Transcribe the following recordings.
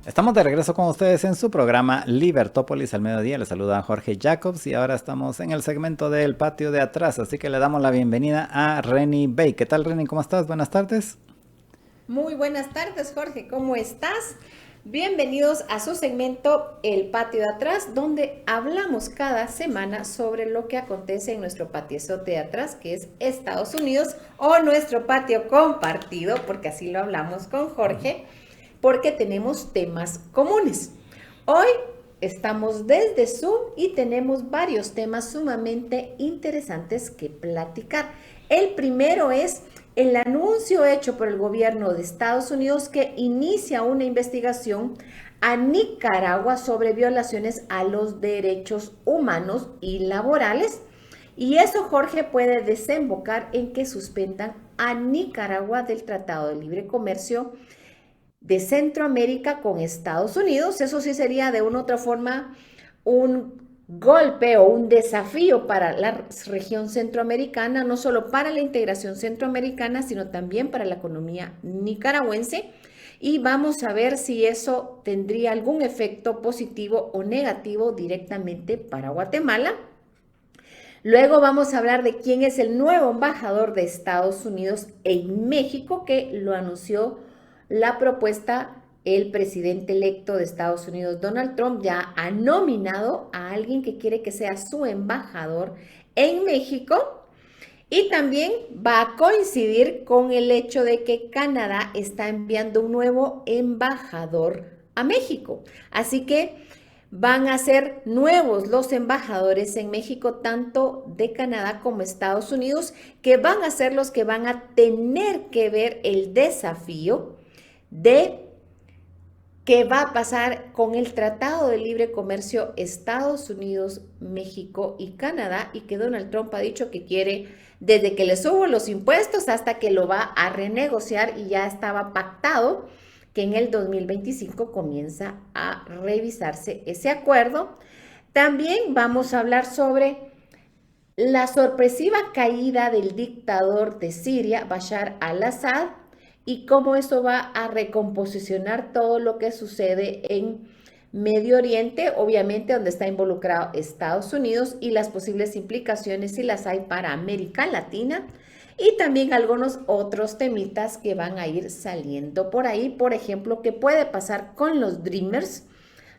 Estamos de regreso con ustedes en su programa Libertópolis al mediodía. Les saluda Jorge Jacobs y ahora estamos en el segmento del patio de atrás, así que le damos la bienvenida a Reni Bay. ¿Qué tal, Reni? ¿Cómo estás? Buenas tardes. Muy buenas tardes, Jorge. ¿Cómo estás? Bienvenidos a su segmento El Patio de Atrás, donde hablamos cada semana sobre lo que acontece en nuestro patiozote de atrás, que es Estados Unidos, o nuestro patio compartido, porque así lo hablamos con Jorge, porque tenemos temas comunes. Hoy estamos desde Zoom y tenemos varios temas sumamente interesantes que platicar. El primero es el anuncio hecho por el gobierno de Estados Unidos que inicia una investigación a Nicaragua sobre violaciones a los derechos humanos y laborales. Y eso, Jorge, puede desembocar en que suspendan a Nicaragua del Tratado de Libre Comercio de Centroamérica con Estados Unidos. Eso sí sería de una u otra forma un golpe o un desafío para la región centroamericana, no solo para la integración centroamericana, sino también para la economía nicaragüense. Y vamos a ver si eso tendría algún efecto positivo o negativo directamente para Guatemala. Luego vamos a hablar de quién es el nuevo embajador de Estados Unidos en México, que lo anunció la propuesta el presidente electo de Estados Unidos, Donald Trump, ya ha nominado a alguien que quiere que sea su embajador en México. Y también va a coincidir con el hecho de que Canadá está enviando un nuevo embajador a México. Así que van a ser nuevos los embajadores en México, tanto de Canadá como Estados Unidos, que van a ser los que van a tener que ver el desafío de qué va a pasar con el Tratado de Libre Comercio Estados Unidos, México y Canadá, y que Donald Trump ha dicho que quiere, desde que le subo los impuestos hasta que lo va a renegociar, y ya estaba pactado que en el 2025 comienza a revisarse ese acuerdo. También vamos a hablar sobre la sorpresiva caída del dictador de Siria, Bashar al-Assad, y cómo eso va a recomposicionar todo lo que sucede en Medio Oriente, obviamente donde está involucrado Estados Unidos, y las posibles implicaciones si las hay para América Latina, y también algunos otros temitas que van a ir saliendo por ahí. Por ejemplo, qué puede pasar con los Dreamers,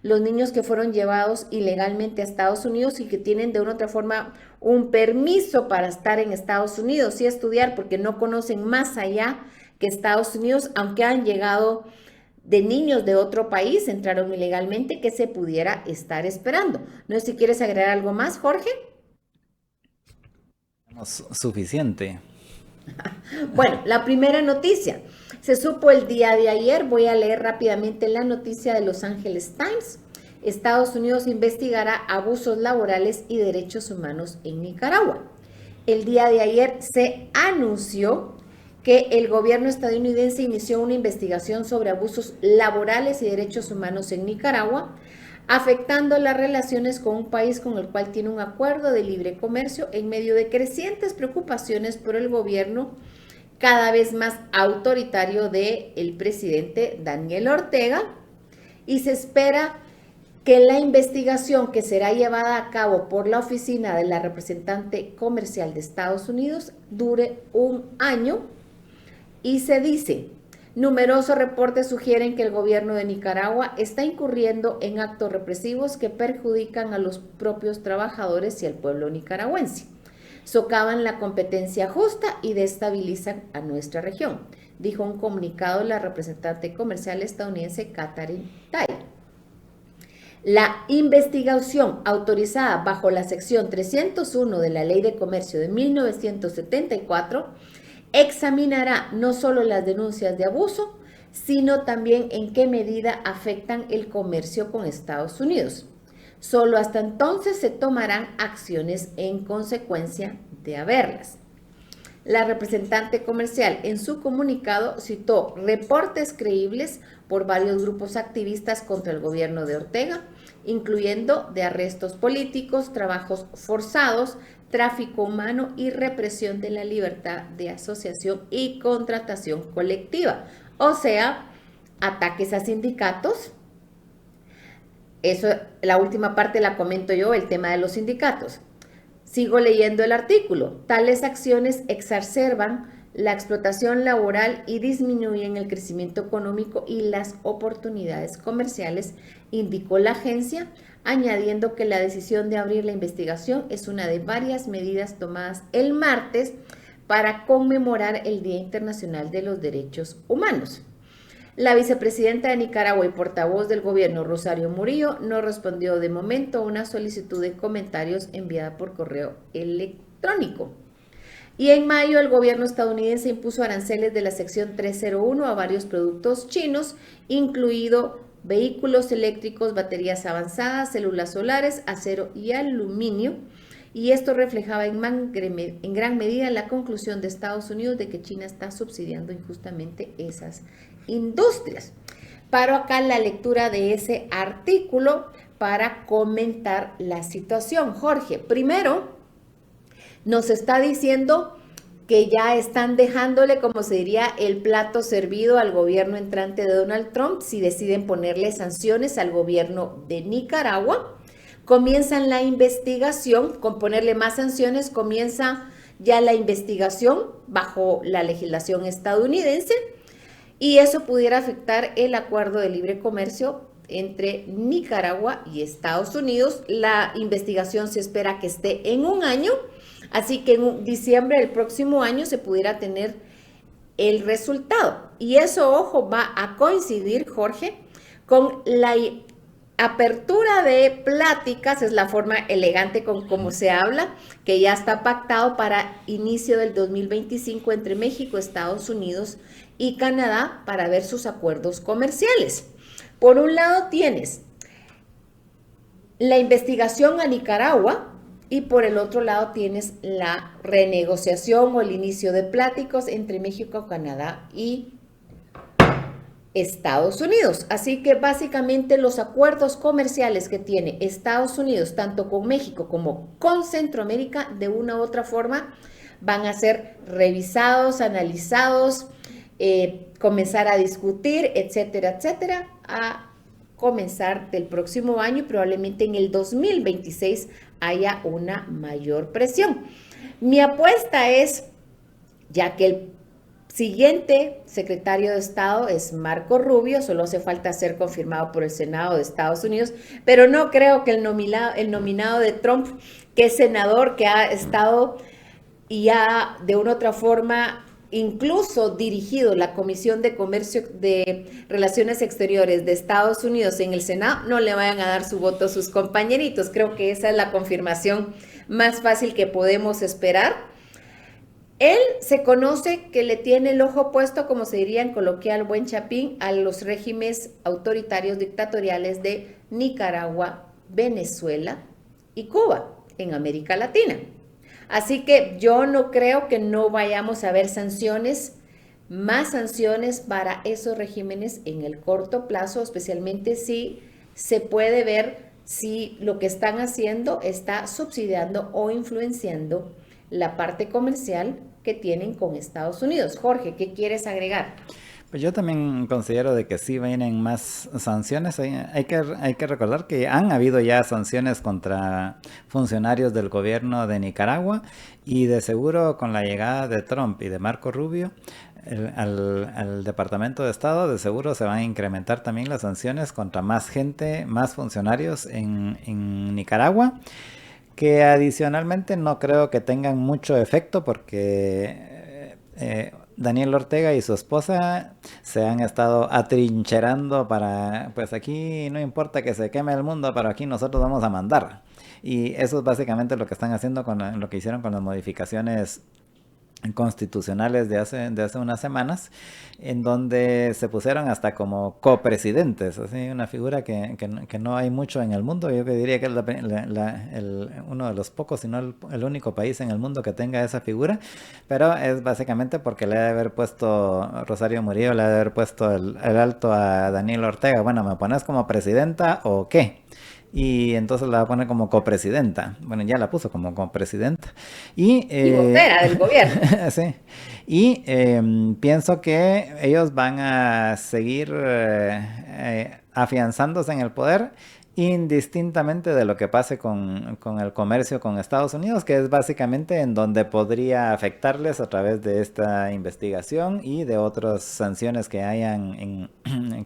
los niños que fueron llevados ilegalmente a Estados Unidos y que tienen de una u otra forma un permiso para estar en Estados Unidos y estudiar, porque no conocen más allá que Estados Unidos, aunque han llegado de niños de otro país, entraron ilegalmente, que se pudiera estar esperando. No sé si quieres agregar algo más, Jorge. Tenemos suficiente. Bueno, la primera noticia se supo el día de ayer. Voy a leer rápidamente la noticia de Los Angeles Times. Estados Unidos investigará abusos laborales y derechos humanos en Nicaragua. El día de ayer se anunció que el gobierno estadounidense inició una investigación sobre abusos laborales y derechos humanos en Nicaragua, afectando las relaciones con un país con el cual tiene un acuerdo de libre comercio en medio de crecientes preocupaciones por el gobierno cada vez más autoritario del presidente Daniel Ortega, y se espera que la investigación que será llevada a cabo por la oficina de la representante comercial de Estados Unidos dure un año. Y se dice, numerosos reportes sugieren que el gobierno de Nicaragua está incurriendo en actos represivos que perjudican a los propios trabajadores y al pueblo nicaragüense, socavan la competencia justa y destabilizan a nuestra región, dijo un comunicado de la representante comercial estadounidense Katherine Tai. La investigación autorizada bajo la sección 301 de la Ley de Comercio de 1974 examinará no solo las denuncias de abuso, sino también en qué medida afectan el comercio con Estados Unidos. Solo hasta entonces se tomarán acciones en consecuencia de haberlas. La representante comercial en su comunicado citó reportes creíbles por varios grupos activistas contra el gobierno de Ortega, incluyendo de arrestos políticos, trabajos forzados, tráfico humano y represión de la libertad de asociación y contratación colectiva. O sea, ataques a sindicatos, Eso, la última parte la comento yo, el tema de los sindicatos. Sigo leyendo el artículo. Tales acciones exacerban la explotación laboral y disminuyen el crecimiento económico y las oportunidades comerciales, indicó la agencia, añadiendo que la decisión de abrir la investigación es una de varias medidas tomadas el martes para conmemorar el Día Internacional de los Derechos Humanos. La vicepresidenta de Nicaragua y portavoz del gobierno, Rosario Murillo, no respondió de momento a una solicitud de comentarios enviada por correo electrónico. Y en mayo el gobierno estadounidense impuso aranceles de la sección 301 a varios productos chinos, incluido vehículos eléctricos, baterías avanzadas, células solares, acero y aluminio. Y esto reflejaba en gran medida la conclusión de Estados Unidos de que China está subsidiando injustamente esas industrias. Paro acá la lectura de ese artículo para comentar la situación. Jorge, primero nos está diciendo que ya están dejándole, como se diría, el plato servido al gobierno entrante de Donald Trump si deciden ponerle sanciones al gobierno de Nicaragua. Comienzan la investigación, con ponerle más sanciones, comienza ya la investigación bajo la legislación estadounidense y eso pudiera afectar el acuerdo de libre comercio entre Nicaragua y Estados Unidos. La investigación se espera que esté en un año, así que en diciembre del próximo año se pudiera tener el resultado. Y eso, ojo, va a coincidir, Jorge, con la apertura de pláticas, es la forma elegante con cómo se habla, que ya está pactado para inicio del 2025 entre México, Estados Unidos y Canadá para ver sus acuerdos comerciales. Por un lado tienes la investigación a Nicaragua y por el otro lado tienes la renegociación o el inicio de pláticas entre México, Canadá y Estados Unidos. Así que básicamente los acuerdos comerciales que tiene Estados Unidos, tanto con México como con Centroamérica, de una u otra forma van a ser revisados, analizados, comenzar a discutir, etcétera, etcétera, a comenzar del próximo año y probablemente en el 2026 haya una mayor presión. Mi apuesta es, ya que el siguiente secretario de Estado es Marco Rubio, solo hace falta ser confirmado por el Senado de Estados Unidos, pero no creo que el nominado de Trump, que es senador, que ha estado y ha de una u otra forma incluso dirigido la Comisión de Comercio de Relaciones Exteriores de Estados Unidos en el Senado, no le vayan a dar su voto a sus compañeritos. Creo que esa es la confirmación más fácil que podemos esperar. Él se conoce que le tiene el ojo puesto, como se diría en coloquial buen chapín, a los regímenes autoritarios dictatoriales de Nicaragua, Venezuela y Cuba en América Latina. Así que yo no creo que no vayamos a ver sanciones, más sanciones para esos regímenes en el corto plazo, especialmente si se puede ver si lo que están haciendo está subsidiando o influenciando la parte comercial que tienen con Estados Unidos. Jorge, ¿qué quieres agregar? Pues yo también considero de que sí vienen más sanciones. Hay que recordar que han habido ya sanciones contra funcionarios del gobierno de Nicaragua y de seguro con la llegada de Trump y de Marco Rubio al Departamento de Estado, de seguro se van a incrementar también las sanciones contra más gente, más funcionarios en Nicaragua, que adicionalmente no creo que tengan mucho efecto porque Daniel Ortega y su esposa se han estado atrincherando para, pues aquí no importa que se queme el mundo, pero aquí nosotros vamos a mandar. Y eso es básicamente lo que están haciendo con lo que hicieron con las modificaciones constitucionales de hace unas semanas, en donde se pusieron hasta como copresidentes, así una figura que no hay mucho en el mundo. Yo diría que es uno de los pocos, si no el único país en el mundo que tenga esa figura, pero es básicamente porque le ha de haber puesto Rosario Murillo, le ha de haber puesto el alto a Daniel Ortega. Bueno, ¿me pones como presidenta o qué? Y entonces la va a poner como copresidenta. Bueno, ya la puso como copresidenta. Y vocera del gobierno. Sí. Y pienso que ellos van a seguir afianzándose en el poder indistintamente de lo que pase con el comercio con Estados Unidos, que es básicamente en donde podría afectarles a través de esta investigación y de otras sanciones que hayan,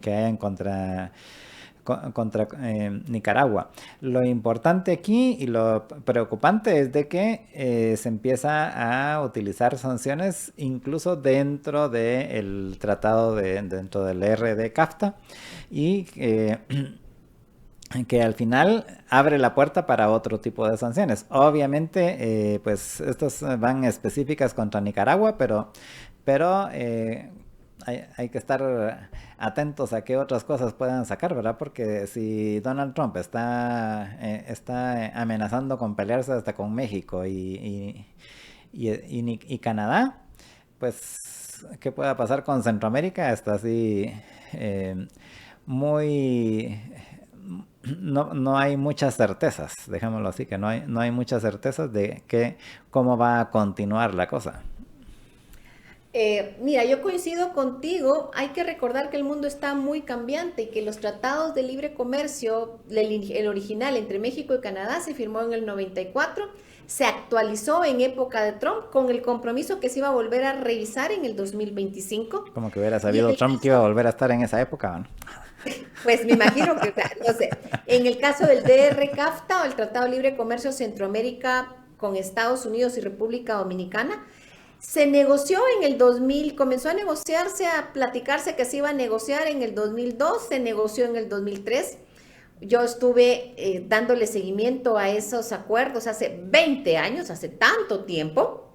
que hayan contra Nicaragua. Lo importante aquí y lo preocupante es de que se empieza a utilizar sanciones incluso dentro del tratado, dentro del RD-CAFTA, y que al final abre la puerta para otro tipo de sanciones. Obviamente, pues estas van específicas contra Nicaragua, pero hay que estar atentos a qué otras cosas puedan sacar, ¿verdad? Porque si Donald Trump está amenazando con pelearse hasta con México y Canadá, pues, ¿qué pueda pasar con Centroamérica? Está así muy... No hay muchas certezas, dejémoslo así, que no hay muchas certezas de cómo va a continuar la cosa. Mira, yo coincido contigo, hay que recordar que el mundo está muy cambiante y que los tratados de libre comercio, el original entre México y Canadá se firmó en el 94, se actualizó en época de Trump con el compromiso que se iba a volver a revisar en el 2025. Como que hubiera Y en sabido el Trump que iba a caso, volver a estar en esa época, ¿no? pues me imagino que, o sea, no sé, en el caso del DR-CAFTA o el Tratado de Libre Comercio Centroamérica con Estados Unidos y República Dominicana, se negoció en el 2000, comenzó a negociarse, a platicarse que se iba a negociar en el 2002, se negoció en el 2003. Yo estuve dándole seguimiento a esos acuerdos hace 20 años, hace tanto tiempo,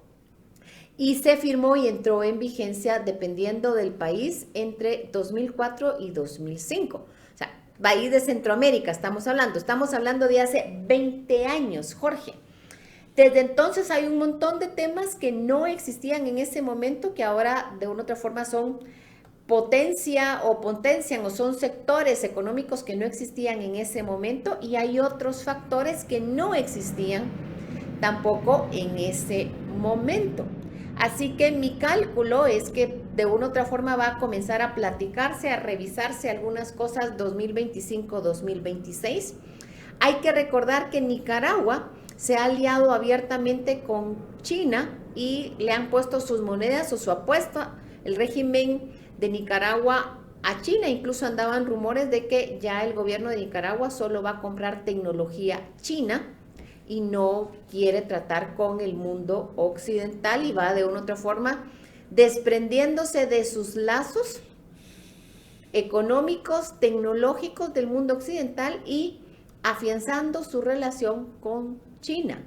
y se firmó y entró en vigencia, dependiendo del país, entre 2004 y 2005. O sea, país de Centroamérica estamos hablando de hace 20 años, Jorge. Desde entonces hay un montón de temas que no existían en ese momento, que ahora de una u otra forma son potencian o son sectores económicos que no existían en ese momento, y hay otros factores que no existían tampoco en ese momento. Así que mi cálculo es que de una u otra forma va a comenzar a platicarse, a revisarse algunas cosas 2025-2026. Hay que recordar que Nicaragua se ha aliado abiertamente con China y le han puesto sus monedas o su apuesta, el régimen de Nicaragua, a China. Incluso andaban rumores de que ya el gobierno de Nicaragua solo va a comprar tecnología china y no quiere tratar con el mundo occidental, y va de una u otra forma desprendiéndose de sus lazos económicos, tecnológicos del mundo occidental y afianzando su relación con China.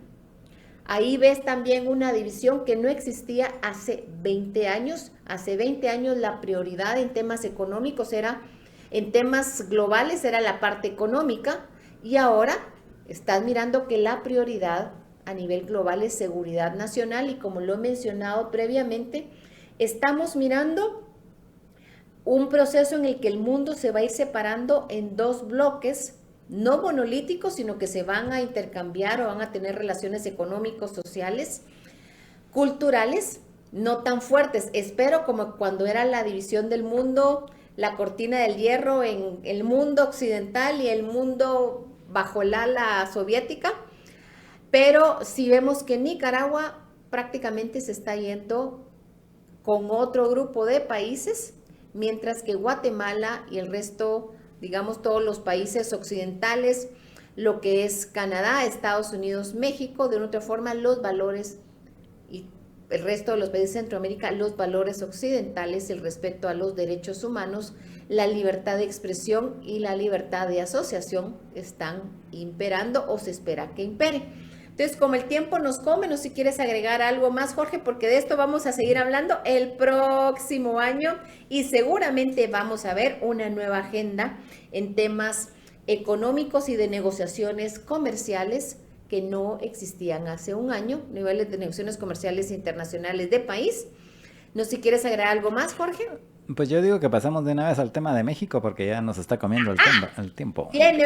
Ahí ves también una división que no existía hace 20 años. Hace 20 años la prioridad en temas económicos en temas globales era la parte económica, y ahora estás mirando que la prioridad a nivel global es seguridad nacional, y como lo he mencionado previamente, estamos mirando un proceso en el que el mundo se va a ir separando en dos bloques, no monolíticos, sino que se van a intercambiar o van a tener relaciones económicos, sociales, culturales, no tan fuertes. Espero como cuando era la división del mundo, la cortina del hierro en el mundo occidental y el mundo bajo el ala soviética. Pero si vemos que Nicaragua prácticamente se está yendo con otro grupo de países, mientras que Guatemala y el resto, digamos todos los países occidentales, lo que es Canadá, Estados Unidos, México, de una otra forma los valores, y el resto de los países de Centroamérica, los valores occidentales, el respeto a los derechos humanos, la libertad de expresión y la libertad de asociación están imperando, o se espera que impere. Entonces, como el tiempo nos come, no sé si quieres agregar algo más, Jorge, porque de esto vamos a seguir hablando el próximo año, y seguramente vamos a ver una nueva agenda en temas económicos y de negociaciones comerciales que no existían hace un año, niveles de negociaciones comerciales internacionales de país. No sé si quieres agregar algo más, Jorge. Pues yo digo que pasamos de una vez al tema de México porque ya nos está comiendo el tiempo. Tiene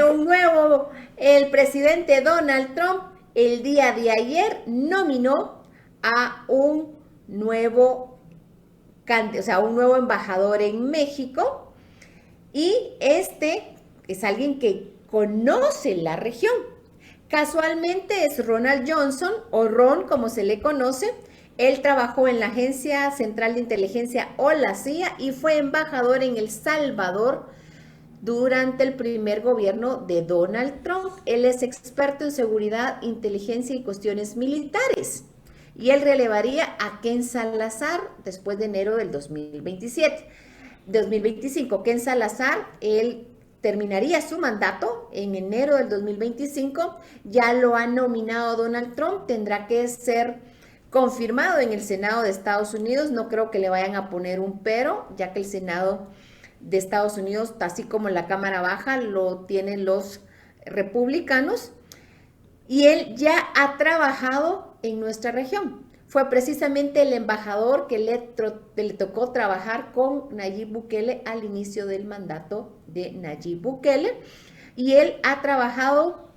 el presidente Donald Trump el día de ayer nominó a un nuevo embajador en México, y este es alguien que conoce la región. Casualmente es Ronald Johnson, o Ron como se le conoce. Él trabajó en la Agencia Central de Inteligencia o la CIA y fue embajador en El Salvador durante el primer gobierno de Donald Trump. Él es experto en seguridad, inteligencia y cuestiones militares. Y él relevaría a Ken Salazar después de enero del 2025. Ken Salazar, él terminaría su mandato en enero del 2025. Ya lo ha nominado Donald Trump. Tendrá que ser confirmado en el Senado de Estados Unidos. No creo que le vayan a poner un pero, ya que el Senado de Estados Unidos, así como la Cámara Baja, lo tienen los republicanos. Y él ya ha trabajado en nuestra región. Fue precisamente el embajador que le tocó trabajar con Nayib Bukele al inicio del mandato de Nayib Bukele. Y él ha trabajado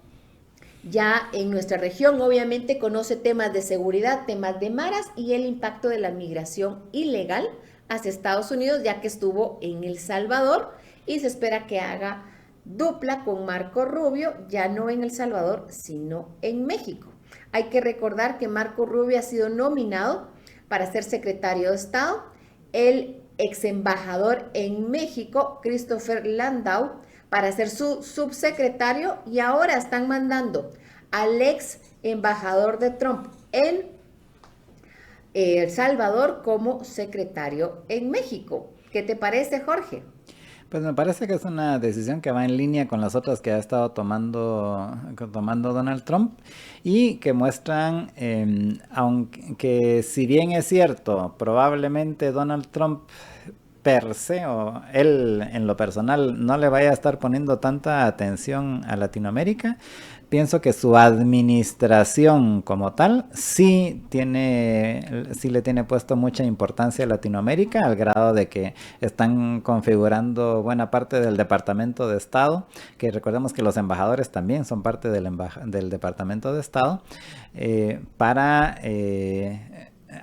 ya en nuestra región. Obviamente conoce temas de seguridad, temas de maras y el impacto de la migración ilegal hacia Estados Unidos, ya que estuvo en El Salvador y se espera que haga dupla con Marco Rubio, ya no en El Salvador, sino en México. Hay que recordar que Marco Rubio ha sido nominado para ser secretario de Estado. El ex embajador en México, Christopher Landau, para ser su subsecretario, y ahora están mandando al ex embajador de Trump en El Salvador como secretario en México. ¿Qué te parece, Jorge? Pues me parece que es una decisión que va en línea con las otras que ha estado tomando Donald Trump y que muestran, aunque si bien es cierto, probablemente Donald Trump per se o él en lo personal no le vaya a estar poniendo tanta atención a Latinoamérica, pienso que su administración como tal sí le tiene puesto mucha importancia a Latinoamérica, al grado de que están configurando buena parte del Departamento de Estado, que recordemos que los embajadores también son parte del Departamento de Estado, para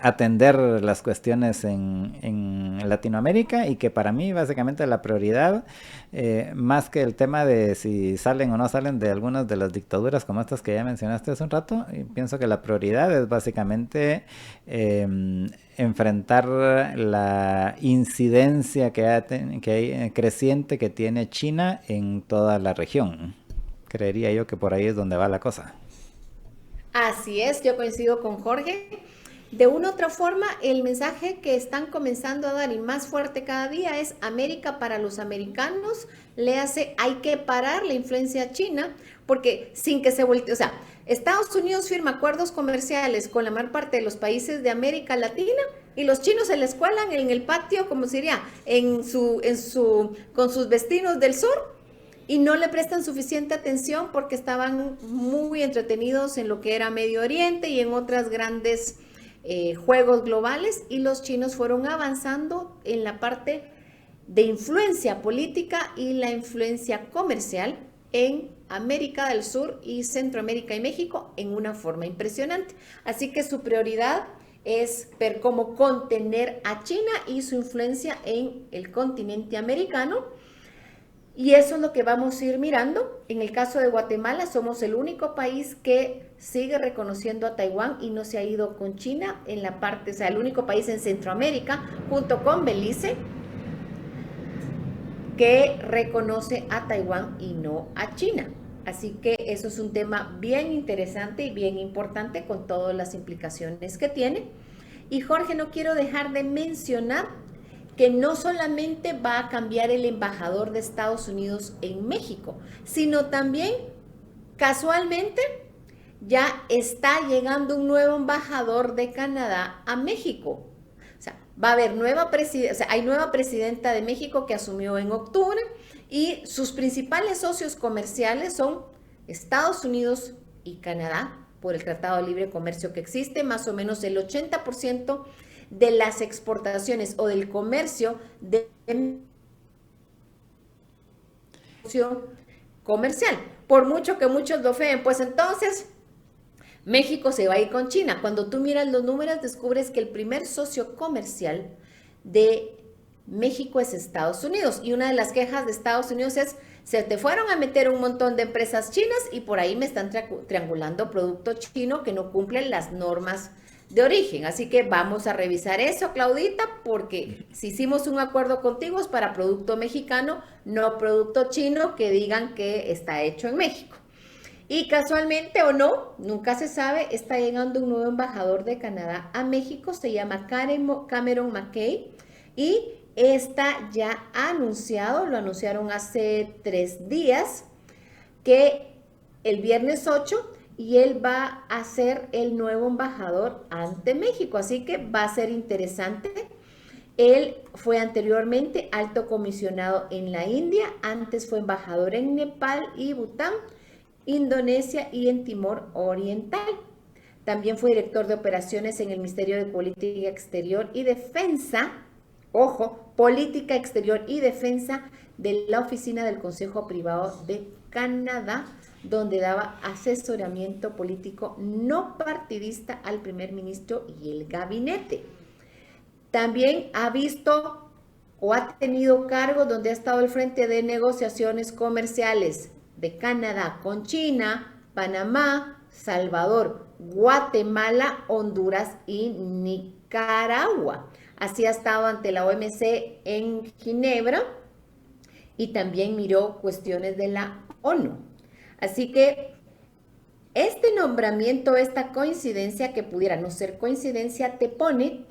atender las cuestiones en Latinoamérica, y que para mí básicamente la prioridad, más que el tema de si salen o no salen de algunas de las dictaduras como estas que ya mencionaste hace un rato, pienso que la prioridad es básicamente enfrentar la incidencia que hay creciente que tiene China en toda la región. Creería yo que por ahí es donde va la cosa. Así es, yo coincido con Jorge. De una u otra forma, el mensaje que están comenzando a dar y más fuerte cada día es América para los americanos. Hay que parar la influencia china, porque sin que se voltee, o sea, Estados Unidos firma acuerdos comerciales con la mayor parte de los países de América Latina y los chinos se les cuelan en el patio, como se diría, con sus vecinos del sur, y no le prestan suficiente atención porque estaban muy entretenidos en lo que era Medio Oriente y en otras grandes juegos globales, y los chinos fueron avanzando en la parte de influencia política y la influencia comercial en América del Sur y Centroamérica y México en una forma impresionante. Así que su prioridad es ver cómo contener a China y su influencia en el continente americano. Y eso es lo que vamos a ir mirando. En el caso de Guatemala, somos el único país que sigue reconociendo a Taiwán y no se ha ido con China en la parte, o sea, el único país en Centroamérica, junto con Belice, que reconoce a Taiwán y no a China. Así que eso es un tema bien interesante y bien importante con todas las implicaciones que tiene. Y Jorge, no quiero dejar de mencionar que no solamente va a cambiar el embajador de Estados Unidos en México, sino también, casualmente, ya está llegando un nuevo embajador de Canadá a México. O sea, va a haber hay nueva presidenta de México que asumió en octubre, y sus principales socios comerciales son Estados Unidos y Canadá, por el Tratado de Libre Comercio que existe. Más o menos el 80% de las exportaciones o del comercio comercial, por mucho que muchos lo feen, pues entonces México se va a ir con China. Cuando tú miras los números, descubres que el primer socio comercial de México es Estados Unidos. Y una de las quejas de Estados Unidos es, se te fueron a meter un montón de empresas chinas y por ahí me están triangulando producto chino que no cumplen las normas de origen. Así que vamos a revisar eso, Claudita, porque si hicimos un acuerdo contigo es para producto mexicano, no producto chino que digan que está hecho en México. Y casualmente o no, nunca se sabe, está llegando un nuevo embajador de Canadá a México, se llama Cameron McKay, y está ya anunciado, lo anunciaron hace 3 días, que el viernes 8 y él va a ser el nuevo embajador ante México, así que va a ser interesante. Él fue anteriormente alto comisionado en la India, antes fue embajador en Nepal y Bután, Indonesia y en Timor Oriental. También fue director de operaciones en el Ministerio de Política Exterior y Defensa, ojo, Política Exterior y Defensa de la Oficina del Consejo Privado de Canadá, donde daba asesoramiento político no partidista al primer ministro y el gabinete. También ha visto o ha tenido cargo donde ha estado al frente de negociaciones comerciales de Canadá con China, Panamá, Salvador, Guatemala, Honduras y Nicaragua. Así ha estado ante la OMC en Ginebra y también miró cuestiones de la ONU. Así que este nombramiento, esta coincidencia, que pudiera no ser coincidencia, te pone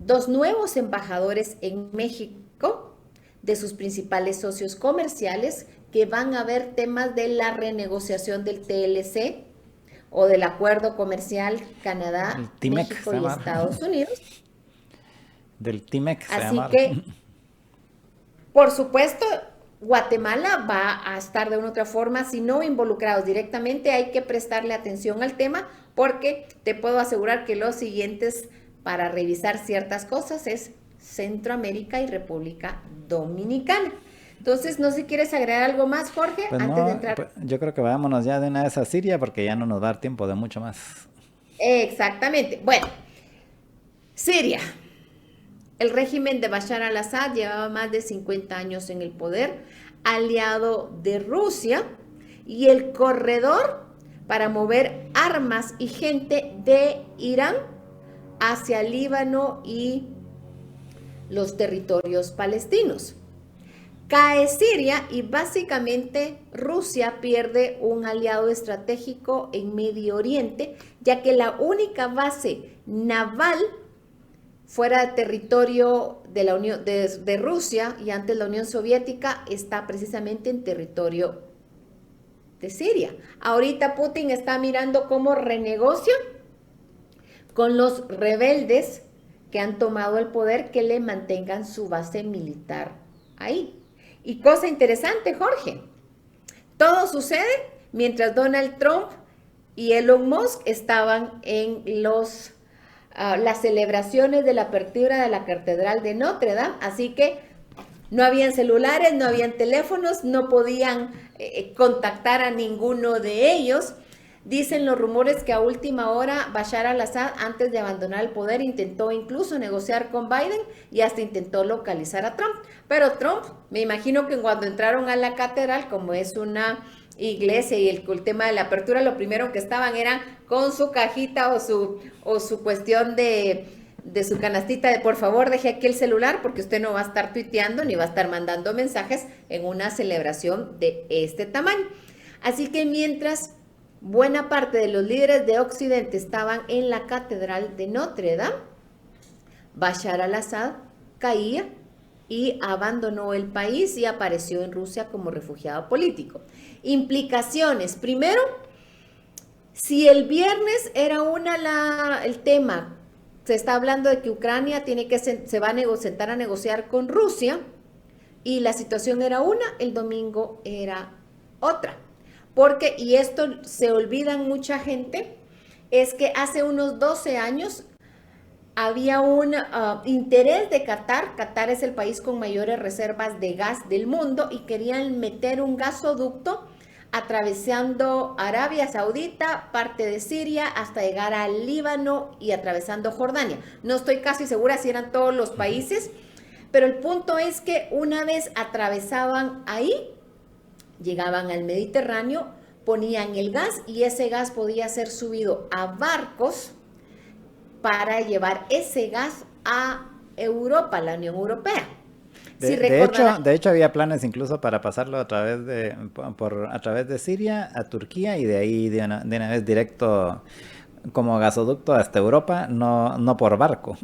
2 nuevos embajadores en México de sus principales socios comerciales que van a ver temas de la renegociación del TLC o del acuerdo comercial Canadá, México y Estados Unidos. Del TIMEC se Así llama. que, por supuesto, Guatemala va a estar de una u otra forma, si no involucrados directamente, hay que prestarle atención al tema porque te puedo asegurar que los siguientes para revisar ciertas cosas es Centroamérica y República Dominicana. Entonces, no sé si quieres agregar algo más, Jorge, Pues antes no, de entrar. pues yo creo que vayámonos ya de una vez a Siria porque ya no nos va a dar tiempo de mucho más. Exactamente. Bueno, Siria. El régimen de Bashar al-Assad llevaba más de 50 años en el poder, aliado de Rusia, y el corredor para mover armas y gente de Irán hacia Líbano y los territorios palestinos. Cae Siria y básicamente Rusia pierde un aliado estratégico en Medio Oriente, ya que la única base naval fuera de territorio de la Unión de Rusia y antes la Unión Soviética está precisamente en territorio de Siria. Ahorita Putin está mirando cómo renegocia con los rebeldes que han tomado el poder, que le mantengan su base militar ahí. Y cosa interesante, Jorge, todo sucede mientras Donald Trump y Elon Musk estaban en las celebraciones de la apertura de la Catedral de Notre Dame, así que no habían celulares, no habían teléfonos, no podían contactar a ninguno de ellos. Dicen los rumores que a última hora Bashar al-Assad, antes de abandonar el poder, intentó incluso negociar con Biden y hasta intentó localizar a Trump. Pero Trump, me imagino que cuando entraron a la catedral, como es una iglesia y el tema de la apertura, lo primero que estaban eran con su cajita o su cuestión de su canastita de por favor deje aquí el celular porque usted no va a estar tuiteando ni va a estar mandando mensajes en una celebración de este tamaño. Así que mientras buena parte de los líderes de Occidente estaban en la Catedral de Notre Dame, Bashar al-Assad caía y abandonó el país y apareció en Rusia como refugiado político. Implicaciones. Primero, si el viernes era el tema, se está hablando de que Ucrania se va a sentar a negociar con Rusia y la situación era una, el domingo era otra. Porque, y esto se olvidan mucha gente, es que hace unos 12 años había un interés de Qatar. Qatar es el país con mayores reservas de gas del mundo y querían meter un gasoducto atravesando Arabia Saudita, parte de Siria, hasta llegar al Líbano y atravesando Jordania. No estoy casi segura si eran todos los países, Pero el punto es que una vez atravesaban ahí, llegaban al Mediterráneo, ponían el gas y ese gas podía ser subido a barcos para llevar ese gas a Europa, a la Unión Europea. De hecho, había planes incluso para pasarlo a través a través de Siria a Turquía y de ahí de una vez directo como gasoducto hasta Europa, no por barco.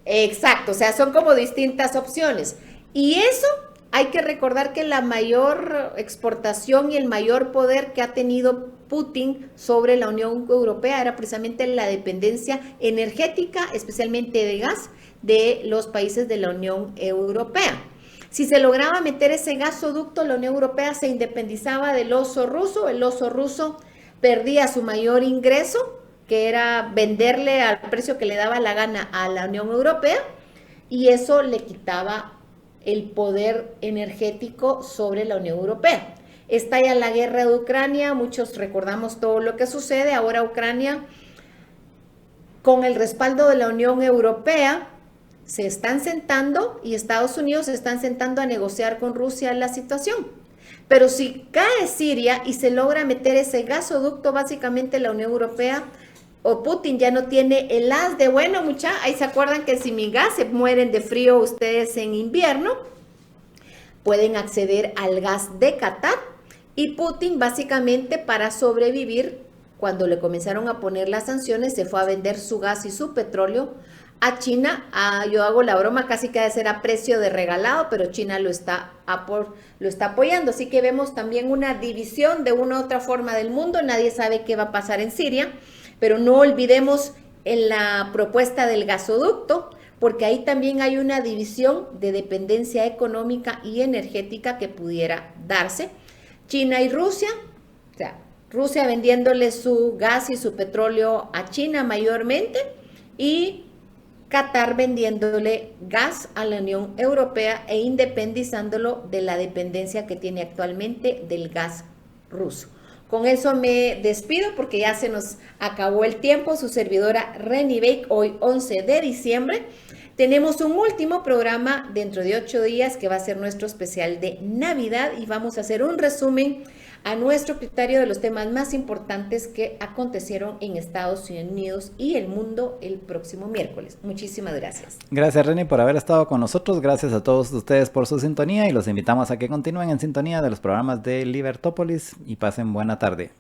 Exacto, o sea, son como distintas opciones. Y eso hay que recordar que la mayor exportación y el mayor poder que ha tenido Putin sobre la Unión Europea era precisamente la dependencia energética, especialmente de gas, de los países de la Unión Europea. Si se lograba meter ese gasoducto, la Unión Europea se independizaba del oso ruso, el oso ruso perdía su mayor ingreso, que era venderle al precio que le daba la gana a la Unión Europea, y eso le quitaba el poder energético sobre la Unión Europea. Estalla la guerra de Ucrania, muchos recordamos todo lo que sucede. Ahora Ucrania, con el respaldo de la Unión Europea, se están sentando y Estados Unidos se están sentando a negociar con Rusia la situación. Pero si cae Siria y se logra meter ese gasoducto, básicamente la Unión Europea o Putin ya no tiene el as de, bueno, ahí se acuerdan que si mi gas se mueren de frío ustedes en invierno, pueden acceder al gas de Qatar. Y Putin básicamente para sobrevivir, cuando le comenzaron a poner las sanciones, se fue a vender su gas y su petróleo a China. Yo hago la broma, casi que ha de ser a precio de regalado, pero China lo está apoyando. Así que vemos también una división de una u otra forma del mundo. Nadie sabe qué va a pasar en Siria, pero no olvidemos en la propuesta del gasoducto, porque ahí también hay una división de dependencia económica y energética que pudiera darse. China y Rusia, o sea, Rusia vendiéndole su gas y su petróleo a China mayormente, y Qatar vendiéndole gas a la Unión Europea e independizándolo de la dependencia que tiene actualmente del gas ruso. Con eso me despido porque ya se nos acabó el tiempo. Su servidora Reni Bake, hoy 11 de diciembre. Tenemos un último programa dentro de 8 días que va a ser nuestro especial de Navidad y vamos a hacer un resumen a nuestro criterio de los temas más importantes que acontecieron en Estados Unidos y el mundo el próximo miércoles. Muchísimas gracias. Gracias, Reni, por haber estado con nosotros. Gracias a todos ustedes por su sintonía y los invitamos a que continúen en sintonía de los programas de Libertópolis y pasen buena tarde.